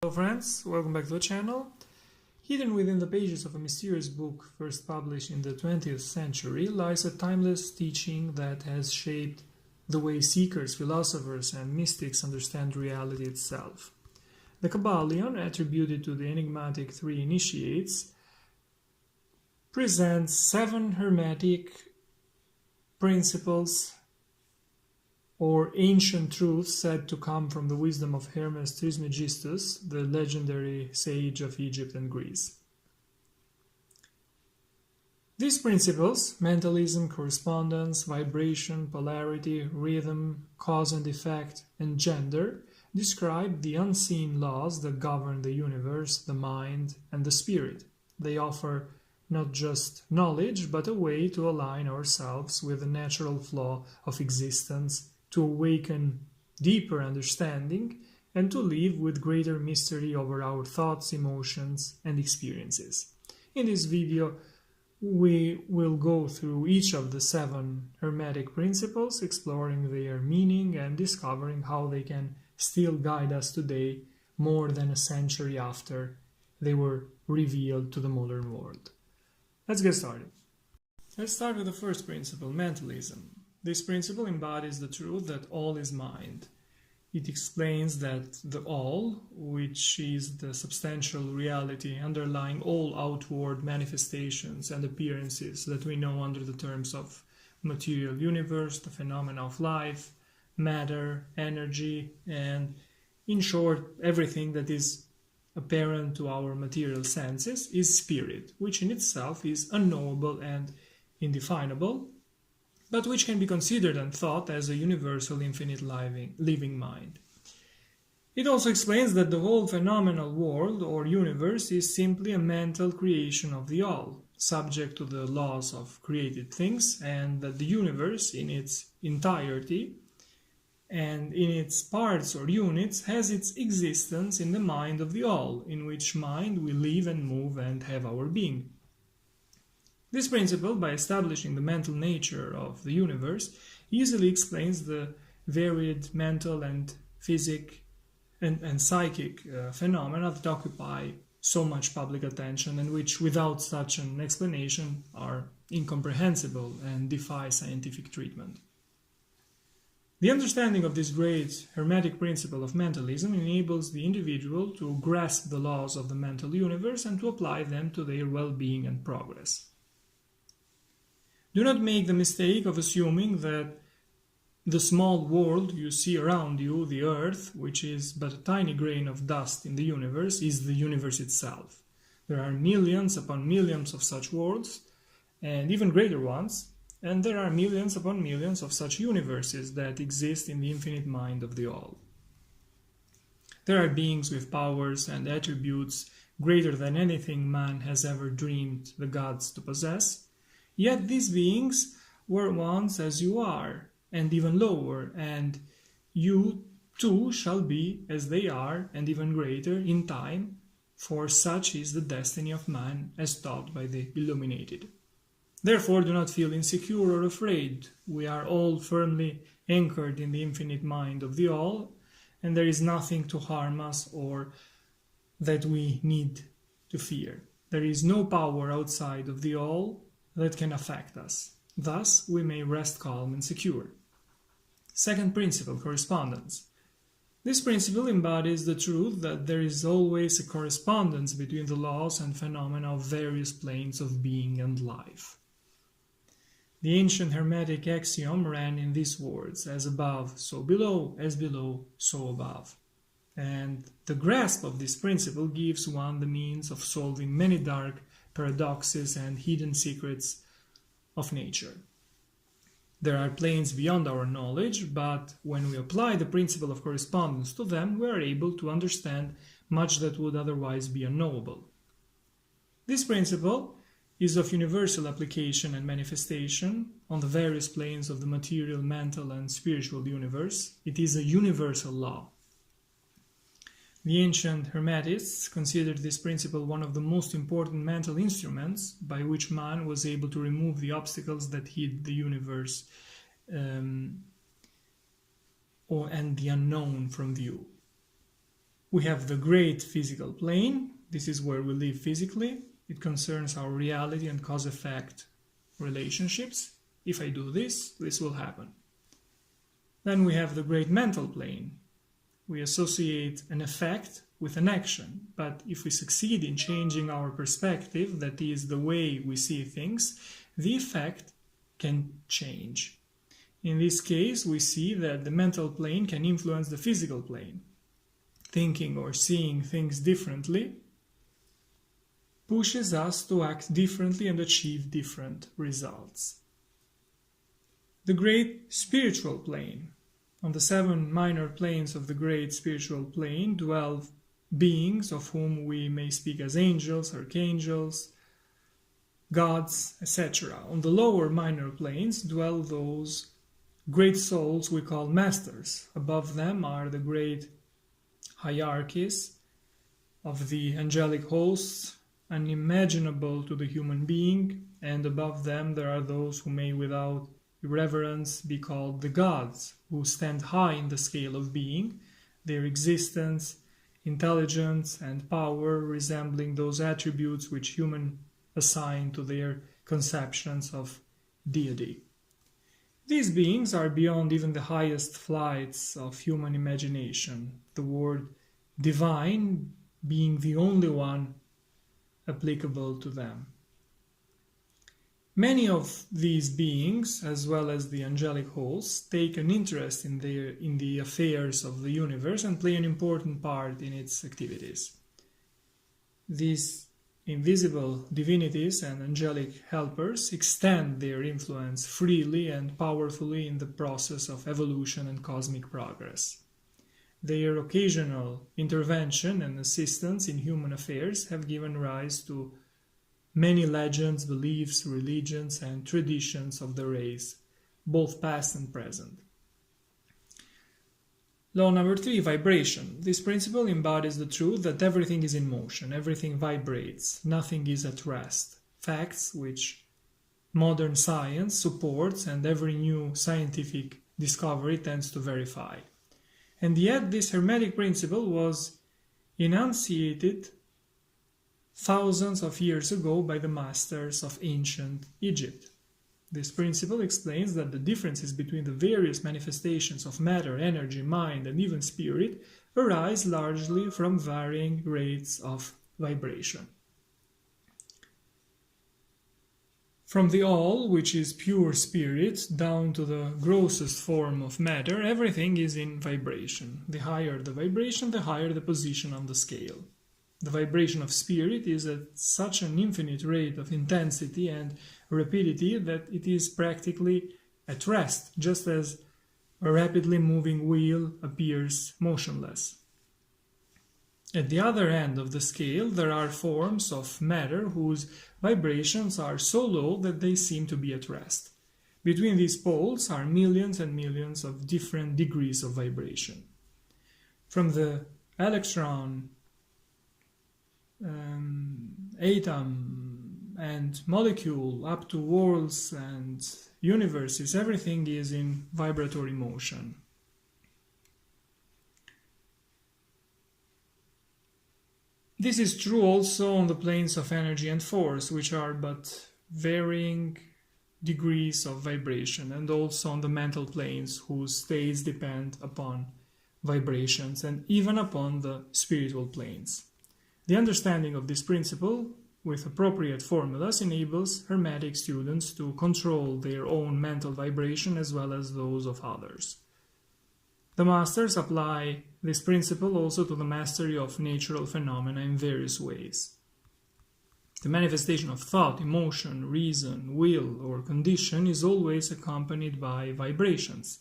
Hello friends, welcome back to the channel. Hidden within the pages of a mysterious book first published in the 20th century lies a timeless teaching that has shaped the way seekers, philosophers and mystics understand reality itself. The Kybalion, attributed to the enigmatic three initiates, presents 7 Hermetic principles or ancient truths said to come from the wisdom of Hermes Trismegistus, the legendary sage of Egypt and Greece. These principles, mentalism, correspondence, vibration, polarity, rhythm, cause and effect, and gender, describe the unseen laws that govern the universe, the mind, and the spirit. They offer not just knowledge, but a way to align ourselves with the natural flow of existence, to awaken deeper understanding, and to live with greater mystery over our thoughts, emotions, and experiences. In this video, we will go through each of the 7 Hermetic principles, exploring their meaning and discovering how they can still guide us today, more than a century after they were revealed to the modern world. Let's get started. Let's start with the first principle, mentalism. This principle embodies the truth that all is mind. It explains that the all, which is the substantial reality underlying all outward manifestations and appearances that we know under the terms of material universe, the phenomena of life, matter, energy, and in short, everything that is apparent to our material senses, is spirit, which in itself is unknowable and indefinable, but which can be considered and thought as a universal infinite living mind. It also explains that the whole phenomenal world or universe is simply a mental creation of the all, subject to the laws of created things, and that the universe in its entirety and in its parts or units has its existence in the mind of the all, in which mind we live and move and have our being. This principle, by establishing the mental nature of the universe, easily explains the varied mental and psychic phenomena that occupy so much public attention and which, without such an explanation, are incomprehensible and defy scientific treatment. The understanding of this great Hermetic principle of mentalism enables the individual to grasp the laws of the mental universe and to apply them to their well-being and progress. Do not make the mistake of assuming that the small world you see around you, the Earth, which is but a tiny grain of dust in the universe, is the universe itself. There are millions upon millions of such worlds, and even greater ones, and there are millions upon millions of such universes that exist in the infinite mind of the all. There are beings with powers and attributes greater than anything man has ever dreamed the gods to possess. Yet these beings were once as you are, and even lower, and you too shall be as they are, and even greater in time, for such is the destiny of man as taught by the illuminated. Therefore do not feel insecure or afraid. We are all firmly anchored in the infinite mind of the all, and there is nothing to harm us or that we need to fear. There is no power outside of the all that can affect us. Thus, we may rest calm and secure. Second principle, correspondence. This principle embodies the truth that there is always a correspondence between the laws and phenomena of various planes of being and life. The ancient Hermetic axiom ran in these words: as above, so below, as below, so above. And the grasp of this principle gives one the means of solving many dark paradoxes and hidden secrets of nature. There are planes beyond our knowledge, but when we apply the principle of correspondence to them, we are able to understand much that would otherwise be unknowable. This principle is of universal application and manifestation on the various planes of the material, mental, and spiritual universe. It is a universal law. The ancient Hermetists considered this principle one of the most important mental instruments by which man was able to remove the obstacles that hid the universe and the unknown from view. We have the great physical plane. This is where we live physically. It concerns our reality and cause-effect relationships. If I do this, this will happen. Then we have the great mental plane. We associate an effect with an action, but if we succeed in changing our perspective, that is the way we see things, the effect can change. In this case, we see that the mental plane can influence the physical plane. Thinking or seeing things differently pushes us to act differently and achieve different results. The great spiritual plane. On the 7 minor planes of the great spiritual plane dwell beings of whom we may speak as angels, archangels, gods, etc. On the lower minor planes dwell those great souls we call masters. Above them are the great hierarchies of the angelic hosts, unimaginable to the human being, and above them there are those who may without irreverence be called the gods, who stand high in the scale of being, their existence, intelligence, and power resembling those attributes which humans assign to their conceptions of deity. These beings are beyond even the highest flights of human imagination, the word divine being the only one applicable to them. Many of these beings, as well as the angelic hosts, take an interest in the affairs of the universe and play an important part in its activities. These invisible divinities and angelic helpers extend their influence freely and powerfully in the process of evolution and cosmic progress. Their occasional intervention and assistance in human affairs have given rise to many legends, beliefs, religions, and traditions of the race, both past and present. Law number 3, vibration. This principle embodies the truth that everything is in motion, everything vibrates, nothing is at rest. Facts which modern science supports and every new scientific discovery tends to verify. And yet this Hermetic principle was enunciated thousands of years ago by the masters of ancient Egypt. This principle explains that the differences between the various manifestations of matter, energy, mind, and even spirit arise largely from varying rates of vibration. From the all, which is pure spirit, down to the grossest form of matter, everything is in vibration. The higher the vibration, the higher the position on the scale. The vibration of spirit is at such an infinite rate of intensity and rapidity that it is practically at rest, just as a rapidly moving wheel appears motionless. At the other end of the scale, there are forms of matter whose vibrations are so low that they seem to be at rest. Between these poles are millions and millions of different degrees of vibration. From the electron, atom and molecule up to worlds and universes, everything is in vibratory motion. This is true also on the planes of energy and force, which are but varying degrees of vibration, and also on the mental planes whose states depend upon vibrations and even upon the spiritual planes. The understanding of this principle with appropriate formulas enables Hermetic students to control their own mental vibration as well as those of others. The masters apply this principle also to the mastery of natural phenomena in various ways. The manifestation of thought, emotion, reason, will, or condition is always accompanied by vibrations,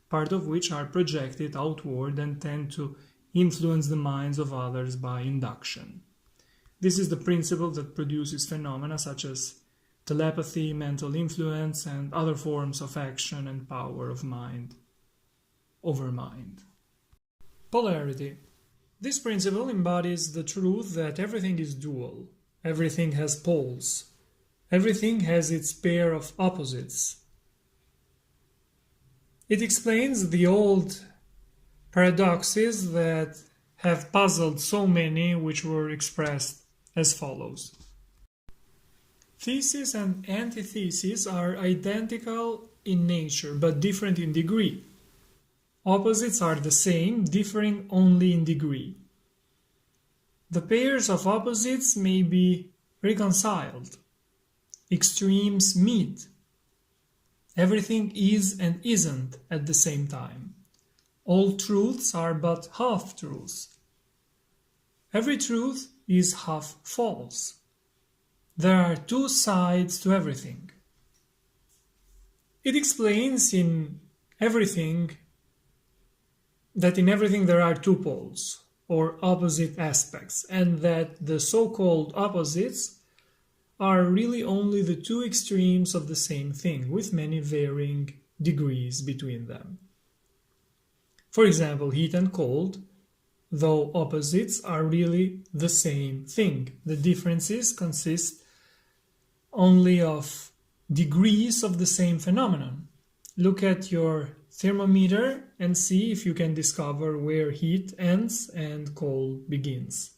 part of which are projected outward and tend to influence the minds of others by induction. This is the principle that produces phenomena such as telepathy, mental influence, and other forms of action and power of mind over mind. Polarity. This principle embodies the truth that everything is dual, everything has poles, everything has its pair of opposites. It explains the old paradoxes that have puzzled so many, which were expressed as follows. Thesis and antithesis are identical in nature, but different in degree. Opposites are the same, differing only in degree. The pairs of opposites may be reconciled. Extremes meet. Everything is and isn't at the same time. All truths are but half-truths. Every truth is half false. There are two sides to everything. It explains that in everything there are two poles, or opposite aspects, and that the so-called opposites are really only the two extremes of the same thing, with many varying degrees between them. For example, heat and cold, though opposites, are really the same thing. The differences consist only of degrees of the same phenomenon. Look at your thermometer and see if you can discover where heat ends and cold begins.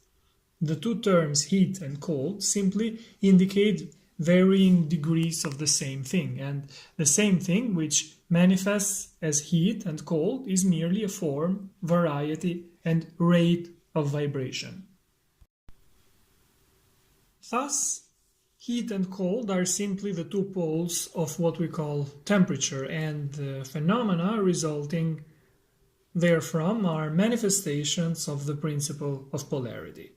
The two terms heat and cold simply indicate varying degrees of the same thing, and the same thing which manifests as heat and cold is merely a form, variety, and rate of vibration. Thus, heat and cold are simply the two poles of what we call temperature, and the phenomena resulting therefrom are manifestations of the principle of polarity.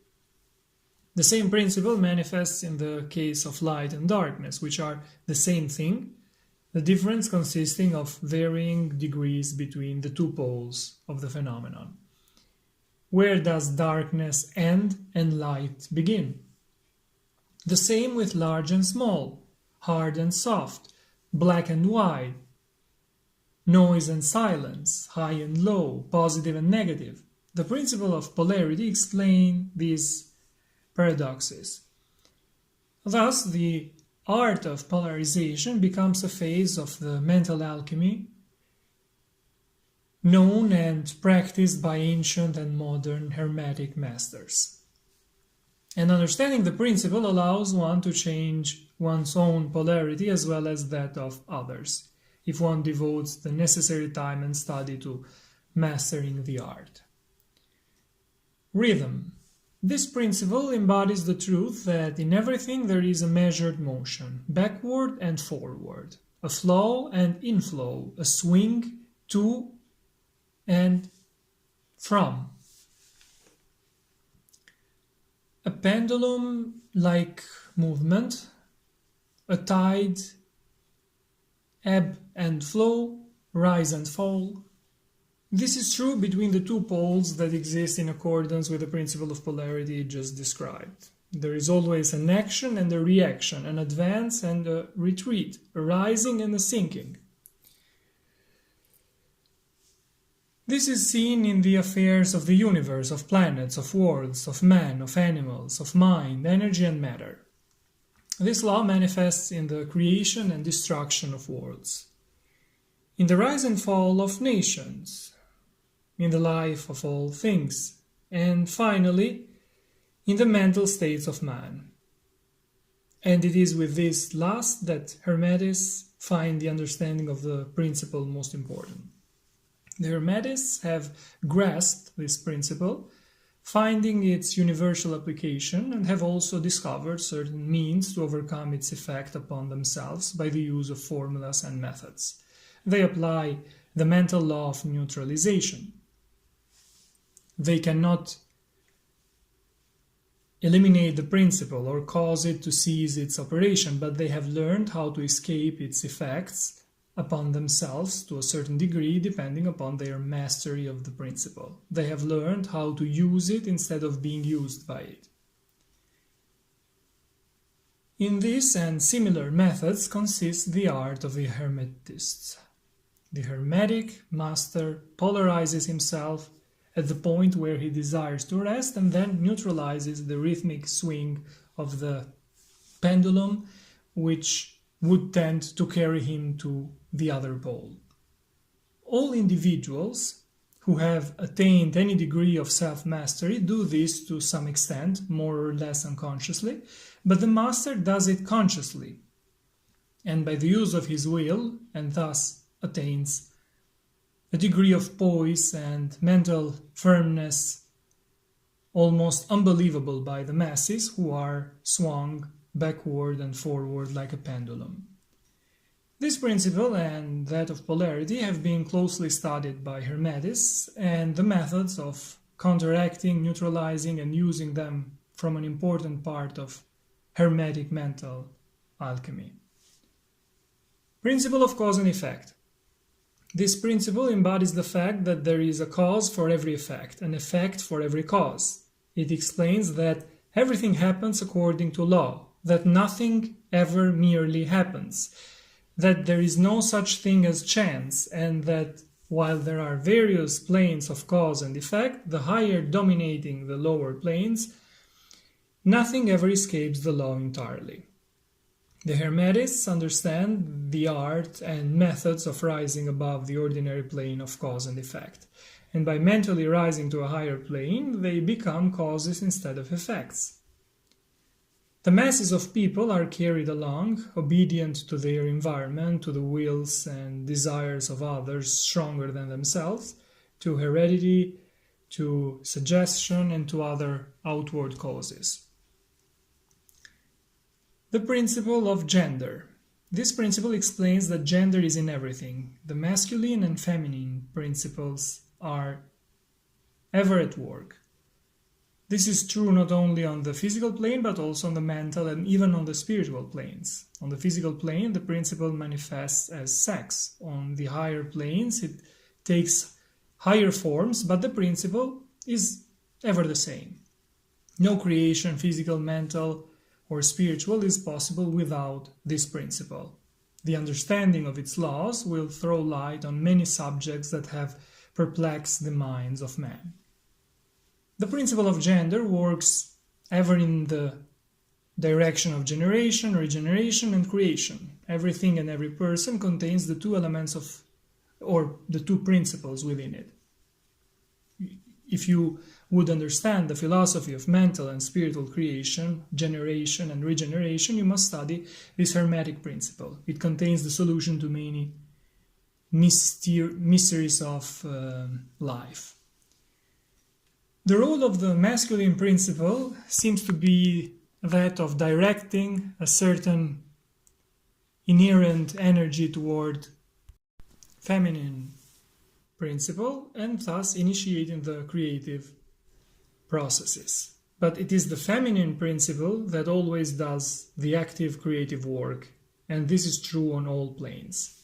The same principle manifests in the case of light and darkness, which are the same thing, the difference consisting of varying degrees between the two poles of the phenomenon. Where does darkness end and light begin? The same with large and small, hard and soft, black and white, noise and silence, high and low, positive and negative. The principle of polarity explains these paradoxes. Thus, the art of polarization becomes a phase of the mental alchemy known and practiced by ancient and modern Hermetic masters. And understanding the principle allows one to change one's own polarity as well as that of others, if one devotes the necessary time and study to mastering the art. Rhythm. This principle embodies the truth that in everything there is a measured motion, backward and forward, a flow and inflow, a swing to and from. A pendulum-like movement, a tide, ebb and flow, rise and fall. This is true between the two poles that exist in accordance with the principle of polarity just described. There is always an action and a reaction, an advance and a retreat, a rising and a sinking. This is seen in the affairs of the universe, of planets, of worlds, of man, of animals, of mind, energy and matter. This law manifests in the creation and destruction of worlds, in the rise and fall of nations, in the life of all things, and finally, in the mental states of man. And it is with this last that Hermetists find the understanding of the principle most important. The Hermetists have grasped this principle, finding its universal application, and have also discovered certain means to overcome its effect upon themselves by the use of formulas and methods. They apply the mental law of neutralization. They cannot eliminate the principle or cause it to cease its operation, but they have learned how to escape its effects upon themselves to a certain degree, depending upon their mastery of the principle. They have learned how to use it instead of being used by it. In this and similar methods consists the art of the Hermetists. The Hermetic master polarizes himself at the point where he desires to rest and then neutralizes the rhythmic swing of the pendulum, which would tend to carry him to the other pole. All individuals who have attained any degree of self-mastery do this to some extent, more or less unconsciously, but the master does it consciously, and by the use of his will, and thus attains a degree of poise and mental firmness almost unbelievable by the masses, who are swung backward and forward like a pendulum. This principle and that of polarity have been closely studied by Hermetics, and the methods of counteracting, neutralizing, and using them form an important part of Hermetic mental alchemy. Principle of cause and effect. This principle embodies the fact that there is a cause for every effect, an effect for every cause. It explains that everything happens according to law, that nothing ever merely happens, that there is no such thing as chance, and that while there are various planes of cause and effect, the higher dominating the lower planes, nothing ever escapes the law entirely. The Hermetics understand the art and methods of rising above the ordinary plane of cause and effect, and by mentally rising to a higher plane, they become causes instead of effects. The masses of people are carried along, obedient to their environment, to the wills and desires of others stronger than themselves, to heredity, to suggestion, and to other outward causes. The principle of gender. This principle explains that gender is in everything. The masculine and feminine principles are ever at work. This is true not only on the physical plane, but also on the mental and even on the spiritual planes. On the physical plane, the principle manifests as sex. On the higher planes, it takes higher forms, but the principle is ever the same. No creation, physical, mental, or spiritual, is possible without this principle. The understanding of its laws will throw light on many subjects that have perplexed the minds of man. The principle of gender works ever in the direction of generation, regeneration, and creation. Everything and every person contains the two elements of, or the two principles within it. If you would understand the philosophy of mental and spiritual creation, generation, and regeneration, you must study this Hermetic principle. It contains the solution to many mysteries of life. The role of the masculine principle seems to be that of directing a certain inherent energy toward feminine principle and thus initiating the creative processes. But it is the feminine principle that always does the active creative work, and this is true on all planes.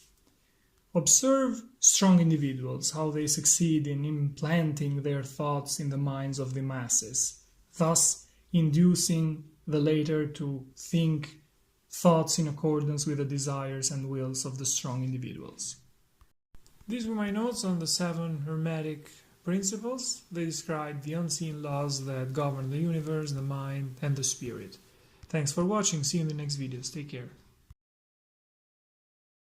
Observe strong individuals, how they succeed in implanting their thoughts in the minds of the masses, thus inducing the latter to think thoughts in accordance with the desires and wills of the strong individuals. These were my notes on the 7 Hermetic principles. They describe the unseen laws that govern the universe, the mind, and the spirit. Thanks for watching. See you in the next videos. Take care.